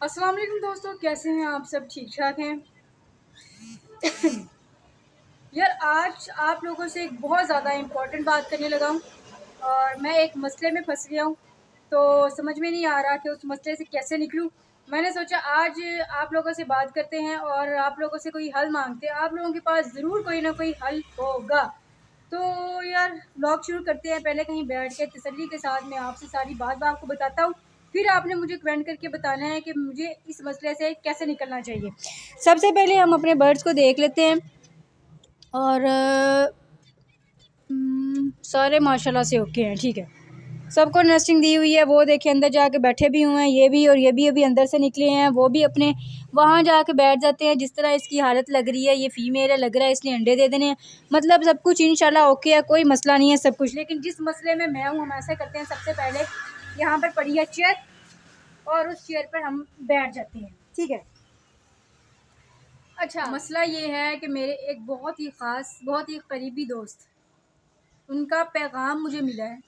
अस्सलाम वालेकुम दोस्तों, कैसे हैं आप सब? ठीक ठाक हैं? यार आज आप लोगों से एक बहुत ज़्यादा इम्पोर्टेंट बात करने लगा हूँ और मैं एक मसले में फंस गया हूँ। तो समझ में नहीं आ रहा कि उस मसले से कैसे निकलूँ। मैंने सोचा आज आप लोगों से बात करते हैं और आप लोगों से कोई हल मांगते हैं। आप लोगों के पास ज़रूर कोई ना कोई हल होगा। तो यार व्लॉग शुरू करते हैं। पहले कहीं बैठ के तसल्ली के साथ मैं आपसे सारी बात आपको बताता हूँ, फिर आपने मुझे कमेंट करके बताना है कि मुझे इस मसले से कैसे निकलना चाहिए। सबसे पहले हम अपने बर्ड्स को देख लेते हैं और सारे माशाल्लाह से ओके हैं, ठीक है। सबको नेस्टिंग दी हुई है। वो देखिए अंदर जाके बैठे भी हुए हैं, ये भी और ये भी अभी अंदर से निकले हैं। वो भी अपने वहाँ जाके बैठ जाते हैं। जिस तरह इसकी हालत लग रही है, ये फीमेल है, लग रहा है इसलिए अंडे दे देने हैं। मतलब सब कुछ इंशाल्लाह ओके है, कोई मसला नहीं है सब कुछ। लेकिन जिस मसले में मैं हूँ, हम ऐसा करते हैं, सबसे पहले यहाँ पर पड़ी है चेयर और उस चेयर पर हम बैठ जाते हैं, ठीक है। अच्छा, मसला ये है कि मेरे एक बहुत ही ख़ास, बहुत ही करीबी दोस्त, उनका पैगाम मुझे मिला है।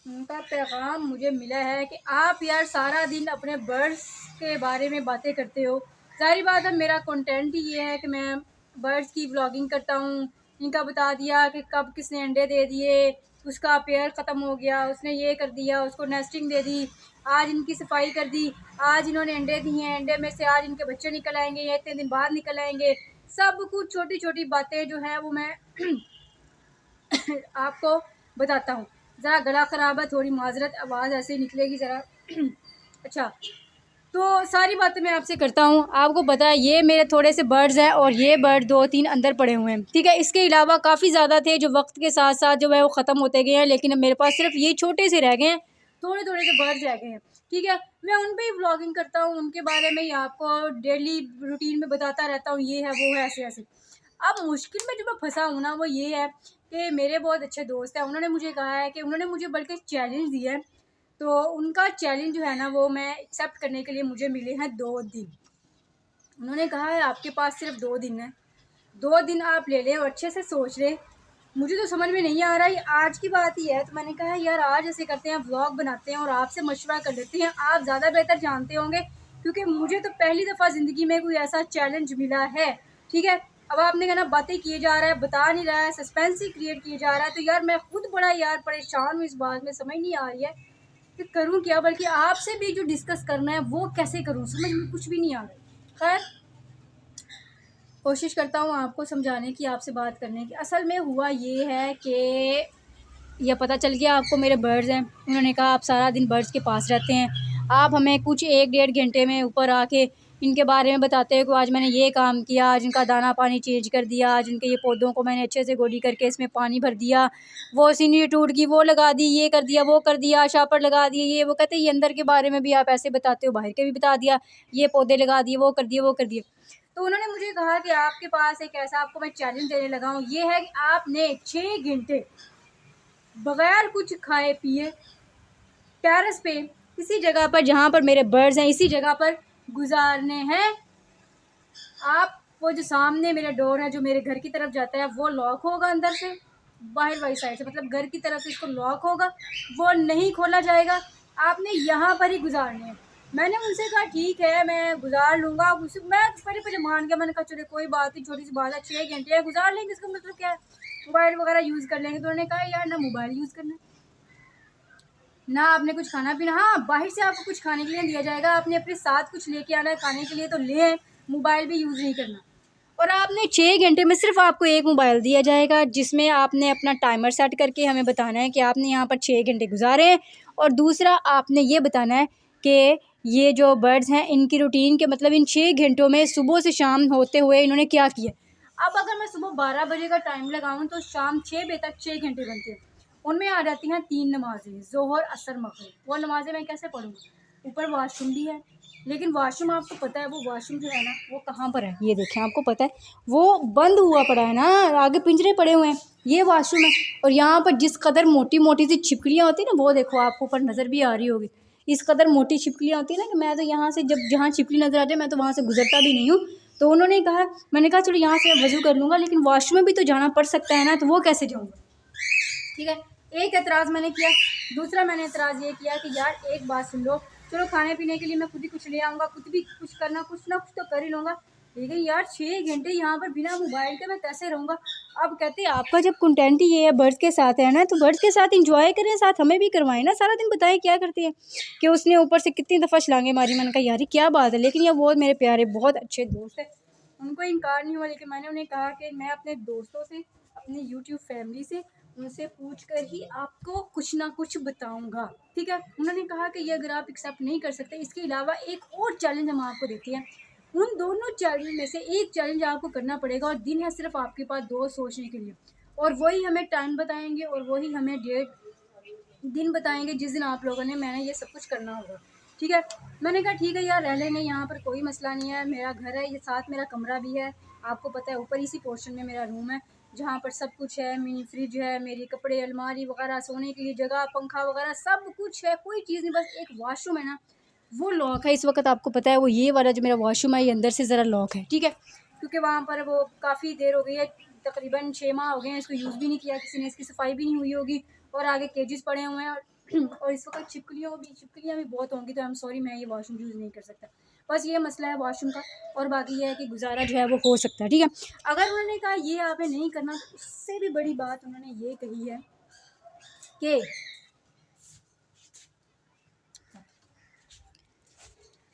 उनका पैगाम मुझे मिला है कि आप यार सारा दिन अपने बर्ड्स के बारे में बातें करते हो। ज़ाहिर बात है, मेरा कंटेंट ही ये है कि मैं बर्ड्स की व्लॉगिंग करता हूँ। इनका बता दिया कि कब किसने अंडे दे दिए, उसका पेयर ख़त्म हो गया, उसने ये कर दिया, उसको नेस्टिंग दे दी, आज इनकी सफाई कर दी, आज इन्होंने अंडे दिए हैं, अंडे में से आज इनके बच्चे निकल आएंगे या इतने दिन बाद निकल आएंगे। सब कुछ छोटी छोटी बातें जो हैं वो मैं आपको बताता हूँ। ज़रा गला ख़राब है, थोड़ी माजरत, आवाज़ ऐसे ही निकलेगी ज़रा। अच्छा, तो सारी बातें मैं आपसे करता हूँ। आपको पता है ये मेरे थोड़े से बर्ड्स हैं और ये बर्ड 2-3 अंदर पड़े हुए हैं, ठीक है। इसके अलावा काफ़ी ज़्यादा थे जो वक्त के साथ साथ जो है वो ख़त्म होते गए हैं, लेकिन अब मेरे पास सिर्फ ये छोटे से रह गए हैं, थोड़े थोड़े से बर्ड्स रह गए हैं, ठीक है। मैं उन पर ही व्लॉगिंग करता हूँ, उनके बारे में ही आपको डेली रूटीन में बताता रहता हूँ, ये है वो है, ऐसे ऐसे। अब मुश्किल में जो मैं फंसा हूँ ना, वो ये है कि मेरे बहुत अच्छे दोस्त हैं। उन्होंने मुझे कहा है कि उन्होंने मुझे बल्कि चैलेंज दिया है। तो उनका चैलेंज जो है ना, वो मैं एक्सेप्ट करने के लिए मुझे मिले हैं 2 दिन। उन्होंने कहा है आपके पास सिर्फ 2 दिन है, 2 दिन आप ले लें और अच्छे से सोच लें। मुझे तो समझ में नहीं आ रहा, ये आज की बात ही है। तो मैंने कहा यार आज ऐसे करते हैं, व्लॉग बनाते हैं और आपसे मशवरा कर लेते हैं। आप ज़्यादा बेहतर जानते होंगे, क्योंकि मुझे तो पहली दफ़ा ज़िंदगी में कोई ऐसा चैलेंज मिला है, ठीक है। अब आपने कहना बातें किए जा रहा है, बता नहीं रहा है, सस्पेंस ही क्रिएट किए जा रहा है। तो यार मैं खुद बड़ा यार परेशान हूँ इस बात में, समझ नहीं आ रही है कि करूँ क्या। बल्कि आपसे भी जो डिस्कस करना है वो कैसे करूँ, समझ में कुछ भी नहीं आ रहा। खैर, कोशिश करता हूँ आपको समझाने की, आपसे बात करने की। असल में हुआ ये है कि यह पता चल गया आपको मेरे बर्ड्स हैं। उन्होंने कहा आप सारा दिन बर्ड्स के पास रहते हैं, आप हमें कुछ 1-1.5 घंटे में ऊपर आके इनके बारे में बताते हो कि आज मैंने ये काम किया, आज इनका दाना पानी चेंज कर दिया, आज इनके ये पौधों को मैंने अच्छे से गोडी करके इसमें पानी भर दिया, वो सीनरी टूट गई वो लगा दी, ये कर दिया वो कर दिया, शापर लगा दिए, ये वो। कहते ये अंदर के बारे में भी आप ऐसे बताते हो, बाहर के भी बता दिया, ये पौधे लगा दिए, वो कर दिए वो कर दिए। तो उन्होंने मुझे कहा कि आपके पास एक ऐसा, आपको मैं चैलेंज देने लगा हूँ, ये है कि आपने 6 घंटे बगैर कुछ खाए पिए टेरेस पे इसी जगह पर जहाँ पर मेरे बर्ड्स हैं, इसी जगह पर गुजारने हैं। आप वो जो सामने मेरा डोर है जो मेरे घर की तरफ जाता है, वो लॉक होगा अंदर से, बाहर वाली साइड से, मतलब घर की तरफ से इसको लॉक होगा, वो नहीं खोला जाएगा। आपने यहाँ पर ही गुजारने हैं। मैंने उनसे कहा ठीक है मैं गुजार लूँगा। उसे मैं पहले पहले मान गया, मैंने कहा चलो कोई बात नहीं, छोटी सी बात है, 6 घंटे है गुजार लेंगे, इसका मतलब क्या है, मोबाइल वगैरह यूज़ कर लेंगे। तो उन्होंने कहा यार ना मोबाइल यूज़ करना, ना आपने कुछ खाना पीना, हाँ बाहर से आपको कुछ खाने के लिए दिया जाएगा, आपने अपने साथ कुछ लेके आना है खाने के लिए तो ले, मोबाइल भी यूज़ नहीं करना। और आपने 6 घंटे में सिर्फ आपको एक मोबाइल दिया जाएगा, जिसमें आपने अपना टाइमर सेट करके हमें बताना है कि आपने यहाँ पर 6 घंटे गुजारे हैं। और दूसरा आपने ये बताना है कि ये जो बर्ड्स हैं इनकी रूटीन के मतलब इन 6 घंटों में सुबह से शाम होते हुए इन्होंने क्या किया। अब अगर मैं सुबह 12 बजे का टाइम लगाऊँ तो शाम 6 बजे तक 6 घंटे बनते हैं। उनमें आ जाती हैं 3 नमाज़ें, ज़ोहर असर मगरिब। वो नमाज़ें मैं कैसे पढ़ूँगी, ऊपर वॉशरूम भी है, लेकिन वॉशरूम आपको पता है वो वॉशरूम जो है ना वो कहाँ पर है, ये देखें आपको पता है वो बंद हुआ पड़ा है ना, आगे पिंजरे पड़े हुए हैं, ये वॉशरूम है। और यहाँ पर जिस कदर मोटी मोटी सी छिपकलियाँ होती हैं ना, वो देखो आपको ऊपर नज़र भी आ रही होगी, इस कदर मोटी छिपकलियाँ होती है ना कि मैं तो यहाँ से जब जहाँ छिपकली नज़र आ जाए मैं तो वहाँ से गुजरता भी नहीं हूँ। तो उन्होंने कहा, मैंने कहा चलो यहाँ से वज़ू कर लूँगा, लेकिन वॉशरूम में भी तो जाना पड़ सकता है ना, तो वो कैसे जाऊँगा, ठीक है। एक एतराज़ मैंने किया। दूसरा मैंने एतराज़ ये किया कि यार एक बात सुन लो, चलो खाने पीने के लिए मैं खुद ही कुछ ले आऊँगा, खुद भी कुछ करना कुछ ना कुछ तो कर ही लूँगा। लेकिन यार 6 घंटे यहाँ पर बिना मोबाइल के मैं कैसे रहूँगा। अब कहते हैं आपका जब कंटेंट ही ये है बर्ड्स के साथ है ना, तो बर्ड्स के साथ एंजॉय करें, साथ हमें भी करवाएं ना। सारा दिन बताएं क्या करते हैं कि उसने ऊपर से कितनी दफ़ा छलांगे मारी। मैंने कहा यार क्या बात है, लेकिन ये बहुत मेरे प्यारे बहुत अच्छे दोस्त है, उनको इनकार नहीं हुआ। लेकिन मैंने उन्हें कहा कि मैं अपने दोस्तों से, अपनी यूट्यूब फैमिली से, उनसे पूछ कर ही आपको कुछ ना कुछ बताऊंगा, ठीक है। उन्होंने कहा कि ये अगर आप एक्सेप्ट नहीं कर सकते, इसके अलावा एक और चैलेंज हम आपको देते हैं। उन दोनों चैलेंज में से एक चैलेंज आपको करना पड़ेगा और दिन है सिर्फ आपके पास 2 सोचने के लिए, और वही हमें टाइम बताएंगे और वही हमें डेट दिन बताएंगे जिस दिन आप लोगों ने मैंने ये सब कुछ करना होगा, ठीक है। मैंने कहा ठीक है यार रह लेंगे, यहाँ पर कोई मसला नहीं है, मेरा घर है, ये साथ मेरा कमरा भी है, आपको पता है ऊपर इसी पोर्शन में मेरा रूम है जहाँ पर सब कुछ है, मिनी फ्रिज है, मेरी कपड़े अलमारी वगैरह, सोने के लिए जगह, पंखा वगैरह सब कुछ है, कोई चीज़ नहीं, बस एक वॉशरूम है ना वो लॉक है इस वक्त, आपको पता है वो ये वाला जो मेरा वॉशरूम है ये अंदर से ज़रा लॉक है, ठीक है। क्योंकि वहाँ पर वो काफ़ी देर हो गई है, तकरीबन 6 माह हो गए हैं, इसको यूज़ भी नहीं किया किसी ने, इसकी सफाई भी नहीं हुई होगी, और आगे केजेस पड़े हुए हैं और इस वक्त छिपकलियाँ भी बहुत होंगी, तो आई एम सॉरी मैं ये वॉशरूम यूज़ नहीं कर सकता। बस ये मसला है वॉशरूम का, और बाकी ये है कि गुजारा जो है वो हो सकता है, ठीक है। अगर उन्होंने कहा ये आपने नहीं करना, तो उससे भी बड़ी बात उन्होंने ये कही है कि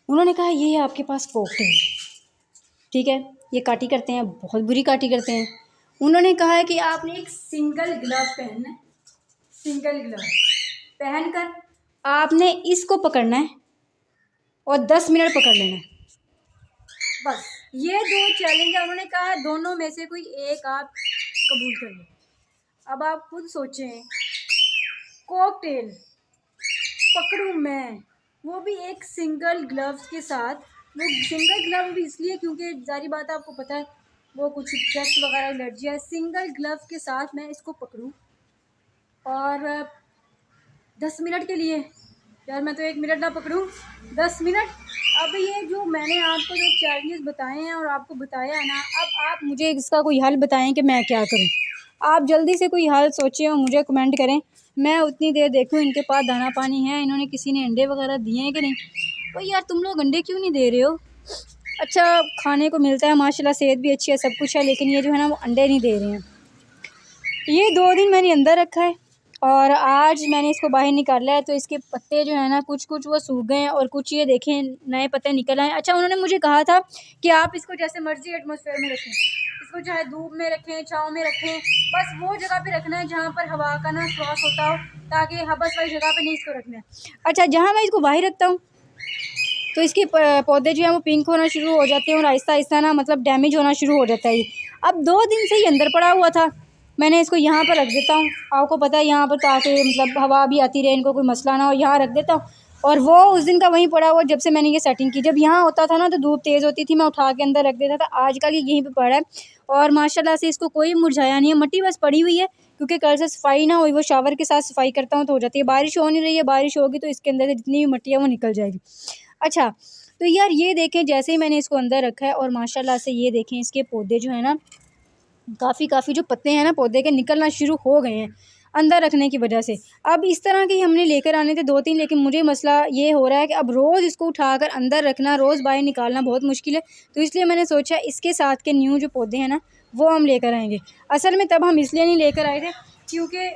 उन्होंने कहा ये है आपके पास कॉकटेल, ठीक है, ये काटी करते हैं, बहुत बुरी काटी करते हैं। उन्होंने कहा है कि आपने एक सिंगल ग्लव पहनना है, सिंगल ग्लव पहन कर आपने इसको पकड़ना है और 10 मिनट पकड़ लेना है, बस ये 2 चैलेंज है। उन्होंने कहा दोनों में से कोई एक आप कबूल कर लो। अब आप खुद सोचें, कॉकटेल पकड़ूं मैं, वो भी एक सिंगल ग्लव्स के साथ। वो सिंगल ग्लव भी इसलिए क्योंकि जारी बात है आपको पता है वो कुछ डस्ट वगैरह एलर्जी है। सिंगल ग्लव के साथ मैं इसको पकड़ूं और 10 मिनट के लिए, यार मैं तो 1 मिनट ना पकड़ूं, 10 मिनट। अब ये जो मैंने आपको जो चैलेंजेस बताए हैं और आपको बताया है ना, अब आप मुझे इसका कोई हल बताएं कि मैं क्या करूं। आप जल्दी से कोई हल सोचें और मुझे कमेंट करें, मैं उतनी देर देखूं इनके पास दाना पानी है, इन्होंने किसी ने अंडे वगैरह दिए हैं कि नहीं। तो यार तुम लोग अंडे क्यों नहीं दे रहे हो? अच्छा खाने को मिलता है माशाल्लाह, सेहत भी अच्छी है, सब कुछ है, लेकिन ये जो है ना वो अंडे नहीं दे रहे हैं। ये 2 दिन मैंने अंदर रखा है और आज मैंने इसको बाहर निकाला है, तो इसके पत्ते जो है ना कुछ कुछ वो सूख गए हैं और कुछ ये देखें नए पत्ते निकल आए। अच्छा उन्होंने मुझे कहा था कि आप इसको जैसे मर्जी एटमॉस्फेयर में रखें, इसको चाहे धूप में रखें, छाँव में रखें, बस वो जगह पे रखना है जहाँ पर हवा का ना क्रॉस होता हो, ताकि हबस वाली जगह पे नहीं इसको रखना है। अच्छा जहाँ मैं इसको बाहर रखता हूँ तो इसके पौधे जो हैं वो पिंक होना शुरू हो जाते हैं और आहिस्ता आहिस्ता ना मतलब डैमेज होना शुरू हो जाता है। अब 2 दिन से ही अंदर पड़ा हुआ था, मैंने इसको यहाँ पर रख देता हूँ, आपको पता है यहाँ पर ताकि मतलब हवा भी आती रहे, इनको कोई मसला ना हो, यहाँ रख देता हूँ। और वो उस दिन का वहीं पड़ा हुआ जब से मैंने ये सेटिंग की। जब यहाँ होता था ना तो धूप तेज़ होती थी, मैं उठा के अंदर रख देता था, आजकल ये यहीं पे पड़ा है और माशाल्लाह से इसको कोई मुरझाया नहीं है। मट्टी बस पड़ी हुई है क्योंकि कल से सफाई ना हुई, वो शावर के साथ सफाई करता हूँ तो हो जाती है। बारिश हो नहीं रही है, बारिश होगी तो इसके अंदर से जितनी भी मट्टी है वो निकल जाएगी। अच्छा तो यार ये देखें जैसे ही मैंने इसको अंदर रखा है और माशाल्लाह से ये देखें इसके पौधे जो है ना काफ़ी जो पत्ते हैं ना पौधे के निकलना शुरू हो गए हैं अंदर रखने की वजह से। अब इस तरह के हमने लेकर आने थे 2-3, लेकिन मुझे मसला ये हो रहा है कि अब रोज़ इसको उठाकर अंदर रखना, रोज़ बाहर निकालना बहुत मुश्किल है। तो इसलिए मैंने सोचा इसके साथ के न्यू जो पौधे हैं ना वो हम लेकर आएँगे। असल में तब हम इसलिए नहीं लेकर आए थे क्योंकि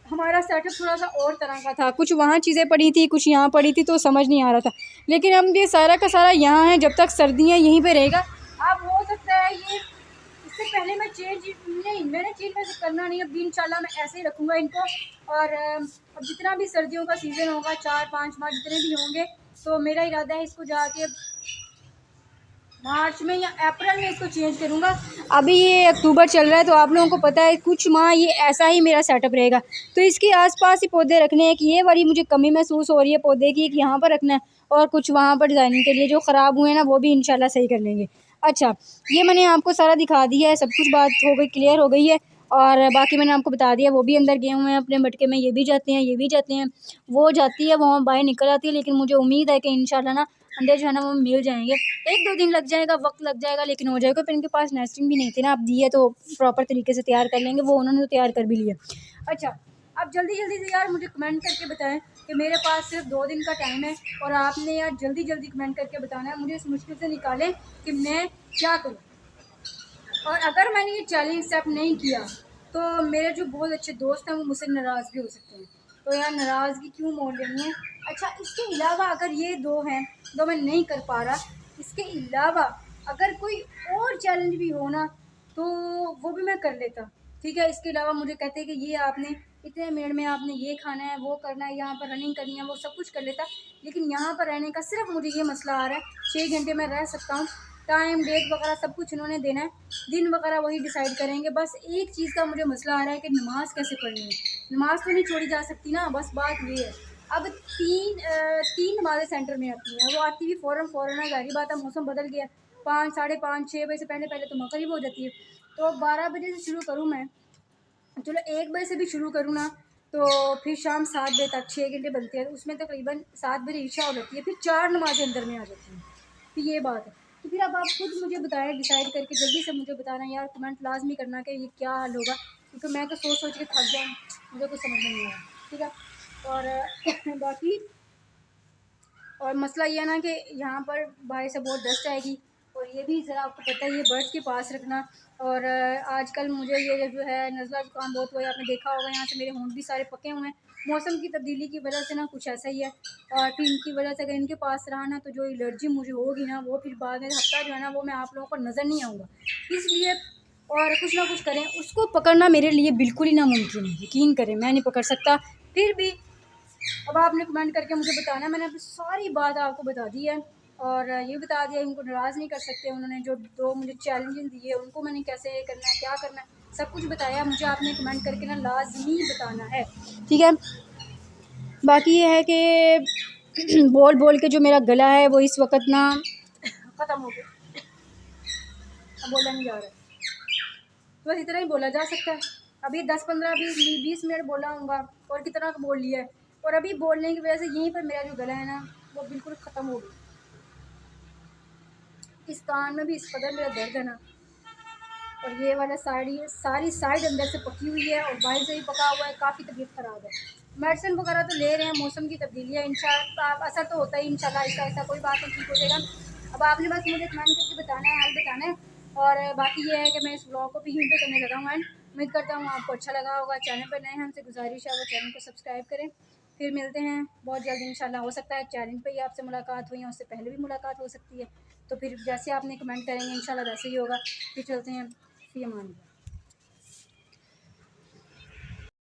हमारा सेटअप थोड़ा सा और तरह का था, कुछ वहाँ चीज़ें पड़ी थी, कुछ यहाँ पड़ी थी, तो समझ नहीं आ रहा था। लेकिन अब ये सारा का सारा यहाँ है, जब तक सर्दियाँ यहीं पे रहेगा। अब हो सकता है ये इससे पहले मैं मैंने चेंज वैसे करना नहीं, अब इंशाल्लाह मैं ऐसे ही रखूँगा इनको। और अब जितना भी सर्दियों का सीज़न होगा 4-5 माह जितने भी होंगे, तो मेरा इरादा है इसको जाके मार्च में या अप्रैल में इसको चेंज करूँगा। अभी ये अक्टूबर चल रहा है तो आप लोगों को पता है कुछ माह ये ऐसा ही मेरा सेटअप रहेगा। तो इसके आसपास ही पौधे रखने हैं कि ये वाली मुझे कमी महसूस हो रही है पौधे की, कि यहाँ पर रखना है और कुछ वहाँ पर डिज़ाइनिंग के लिए जो ख़राब हुए हैं ना वो भी इंशाल्लाह सही कर लेंगे। अच्छा ये मैंने आपको सारा दिखा दिया है, सब कुछ बात हो गई, क्लियर हो गई है। और बाकी मैंने आपको बता दिया वो भी अंदर गए हुए हैं अपने मटके में, ये भी जाते हैं, ये भी जाते हैं, वो जाती है वो बाहर निकल आती है। लेकिन मुझे उम्मीद है कि इंशाल्लाह ना अंडे जो है ना वो मिल जाएंगे। 1-2 दिन लग जाएगा, वक्त लग जाएगा, लेकिन हो जाएगा। फिर इनके पास नेस्टिंग भी नहीं थी ना, अब दी है तो प्रॉपर तरीके से तैयार कर लेंगे, वो उन्होंने तो तैयार कर भी लिया। अच्छा अब जल्दी जल्दी से यार मुझे कमेंट करके बताएं कि मेरे पास सिर्फ 2 दिन का टाइम है और आपने यार जल्दी जल्दी कमेंट करके बताना है, मुझे इस मुश्किल से निकालें कि मैं क्या करूँ। और अगर मैंने ये चैलेंज एक्सेप्ट नहीं किया तो मेरे जो बहुत अच्छे दोस्त हैं वो मुझसे नाराज़ भी हो सकते हैं। तो यार नाराज़गी क्यों मोल लेनी है। अच्छा, इसके अलावा अगर ये 2 हैं तो मैं नहीं कर पा रहा, इसके अलावा अगर कोई और चैलेंज भी हो ना तो वो भी मैं कर लेता, ठीक है। इसके अलावा मुझे कहते हैं कि ये आपने इतने मिनट में आपने ये खाना है, वो करना है, यहाँ पर रनिंग करनी है, वो सब कुछ कर लेता। लेकिन यहाँ पर रहने का सिर्फ मुझे ये मसला आ रहा है, 6 घंटे मैं रह सकता हूँ, टाइम डेट वगैरह सब कुछ उन्होंने देना है, दिन वगैरह वही डिसाइड करेंगे। बस एक चीज़ का मुझे मसला आ रहा है कि नमाज़ कैसे पढ़नी है। नमाज़ तो नहीं छोड़ी जा सकती ना, बस बात ये है। अब तीन नमाज़ें सेंटर में आती हैं, वो आती हुई फ़ौरन है, ज़ाहिर बात है मौसम बदल गया, 5 साढ़े 5 6 बजे से पहले पहले तो मगरिब हो जाती है। तो 12 बजे से शुरू करूँ मैं, चलो 1 बजे से भी शुरू करूँ ना तो फिर शाम 7 बजे तक 6 घंटे बनते हैं, उसमें तकरीबन 7 बजे इशा हो जाती है, फिर 4 नमाज़ें अंदर में आ जाती हैं। तो ये बात है। तो फिर अब आप खुद मुझे बताएँ, डिसाइड करके जल्दी से मुझे बताना यार, कमेंट लाज़मी करना कि ये क्या हल होगा, क्योंकि मैं तो सोच के थक जाऊँ, मुझे कुछ समझ में नहीं आ रहा, ठीक है। और बाकी और मसला ये है ना कि यहाँ पर बाहर से बहुत डस्ट आएगी, और ये भी ज़रा आपको पता है ये बर्ड्स के पास रखना। और आजकल मुझे ये जो है नज़ला ज़ुकाम बहुत हुआ है, आपने देखा होगा, यहाँ से मेरे होंठ भी सारे पके हुए हैं, मौसम की तब्दीली की वजह से ना कुछ ऐसा ही है। और फिर इनकी वजह से अगर इनके पास रहा ना तो जो एलर्जी मुझे होगी ना वो फिर बाद में हफ्ता जो है ना वो मैं आप लोगों को नज़र नहीं आऊँगा। इसलिए और कुछ ना कुछ करें, उसको पकड़ना मेरे लिए बिल्कुल ही नामुमकिन है, यकीन करें मैं नहीं पकड़ सकता। फिर भी अब आपने कमेंट करके मुझे बताना, मैंने अपनी सारी बात आपको बता दी है, और ये बता दिया इनको नाराज़ नहीं कर सकते। उन्होंने जो 2 मुझे चैलेंजेस दिए उनको मैंने कैसे करना है, क्या करना है, सब कुछ बताया। मुझे आपने कमेंट करके ना लाज़मी बताना है, ठीक है। बाकी ये है कि बोल बोल के जो मेरा गला है वो इस वक्त ना ख़त्म हो गया, अब बोला नहीं जा रहा है, तो बस इतना ही बोला जा सकता है। अभी 10 15 20 मिनट बोला हूँगा और कितना बोल लिया है, और अभी बोलने की वजह से यहीं पर मेरा जो गला है ना वो बिल्कुल ख़त्म हो गया। इस कान में भी इस कदर मेरा दर्द है ना, और ये वाला सारी साइड अंदर से पकी हुई है और बाहर से भी पका हुआ है, काफ़ी तबीयत ख़राब है। मेडिसिन वगैरह तो ले रहे हैं, मौसम की तब्दीली है, इंशाल्लाह असर तो होता ही इंशाल्लाह, ऐसा कोई बात नहीं, ठीक हो जाएगा। अब आपने बस मुझे कमेंट करके बताना है, हाल बताना है। और बाकी ये है कि मैं इस ब्लॉग को भी यहीं पे करने लगा हूँ एंड उम्मीद करता हूँ आपको अच्छा लगा होगा। चैनल पर नए हैं, हमसे गुजारिश है वो चैनल को सब्सक्राइब करें। फिर मिलते हैं बहुत जल्द इंशाल्लाह, हो सकता है चैनल पे ही आपसे मुलाकात हुई, उससे पहले भी मुलाकात हो सकती है। तो फिर जैसे आपने कमेंट करेंगे इंशाल्लाह वैसे ही होगा। फिर चलते हैं, फ़ी अमान अल्लाह।